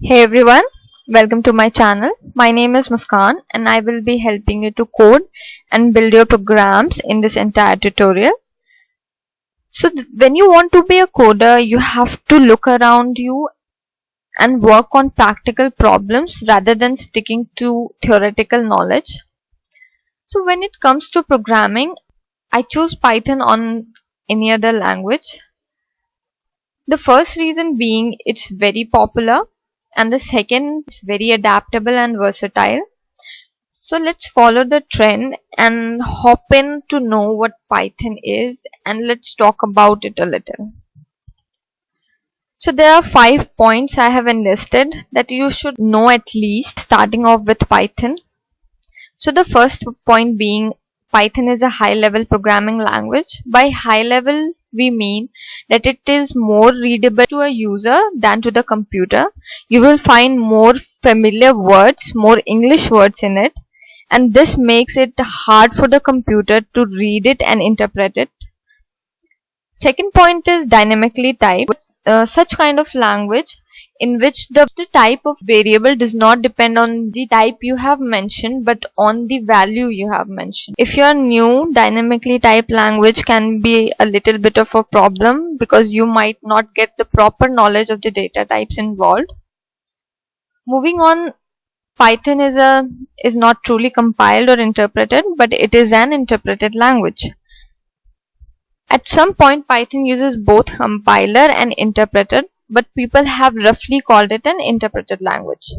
Hey everyone, welcome to my channel. My name is Muskan and I will be helping you to code and build your programs in this entire tutorial. So when you want to be a coder, you have to look around you and work on practical problems rather than sticking to theoretical knowledge. So when it comes to programming, I choose Python on any other language. The first reason being it's very popular, and the second, it's very adaptable and versatile. So let's follow the trend and hop in to know what Python is, and let's talk about it a little. So there are 5 points I have enlisted that you should know at least starting off with Python. So the first point being Python is a high level programming language. By high level we mean that it is more readable to a user than to the computer. You will find more familiar words, more English words in it, and this makes it hard for the computer to read it and interpret it. Second point is dynamically typed. Such kind of language in which the type of variable does not depend on the type you have mentioned but on the value you have mentioned. If you are new, dynamically typed language can be a little bit of a problem because you might not get the proper knowledge of the data types involved. Moving on, Python is not truly compiled or interpreted, but it is an interpreted language. At some point, Python uses both compiler and interpreter, but people have roughly called it an interpreted language.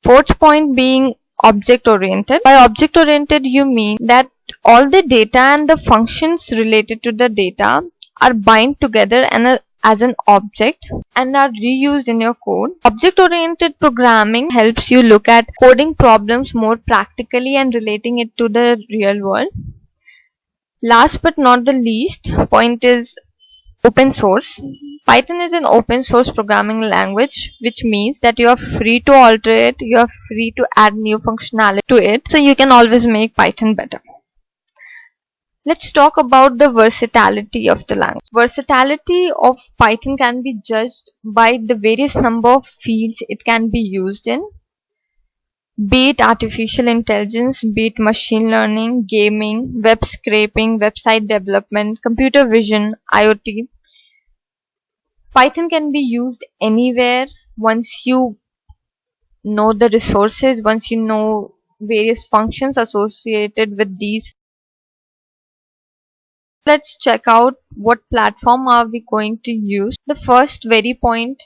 Fourth point being object-oriented. By object-oriented, you mean that all the data and the functions related to the data are bind together and as an object and are reused in your code. Object-oriented programming helps you look at coding problems more practically and relating it to the real world. Last but not the least point is open source. Python is an open source programming language, which means that you are free to alter it, you are free to add new functionality to it, so you can always make Python better. Let's talk about the versatility of the language. Versatility of Python can be judged by the various number of fields it can be used in, be it artificial intelligence, be it machine learning, gaming, web scraping, website development, computer vision, IoT. Python can be used anywhere once you know the resources, once you know various functions associated with these. Let's check out what platform are we going to use. The first very point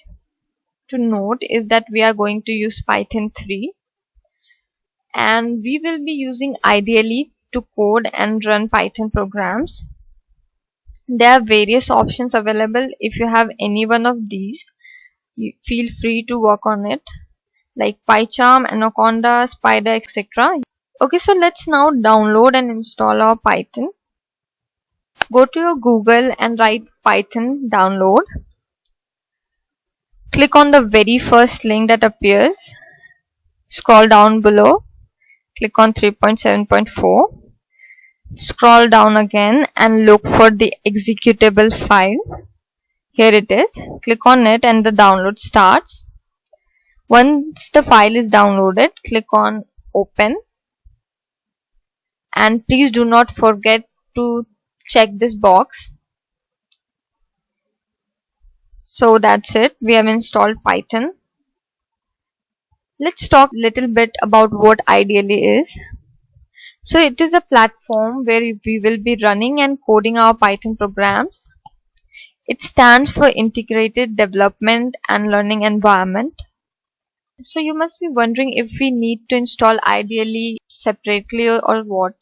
to note is that we are going to use Python 3, and we will be using IDLE to code and run Python programs. There are various options available. If you have any one of these, you feel free to work on it, like PyCharm, Anaconda, Spider, etc. Okay, so let's now download and install our Python. Go to your Google and write Python download. Click on the very first link that appears. Scroll down below. Click on 3.7.4. Scroll down again and look for the executable file. Here it is. Click on it and the download starts. Once the file is downloaded, click on open, and please do not forget to check this box. So that's it. We have installed Python. Let's talk a little bit about what IDLE is. So it is a platform where we will be running and coding our Python programs. It stands for Integrated Development and Learning Environment. So you must be wondering if we need to install IDLE separately or what.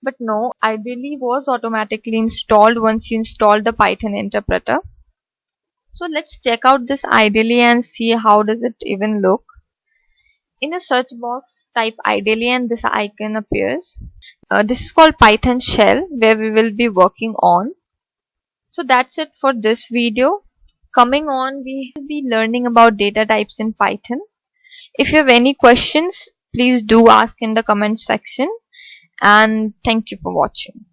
But no, IDLE was automatically installed once you install the Python interpreter. So let's check out this IDLE and see how does it even look. In a search box, type IDLE and this icon appears. This is called Python shell, where we will be working on. So that's it for this video. Coming on, we will be learning about data types in Python. If you have any questions, please do ask in the comment section, and thank you for watching.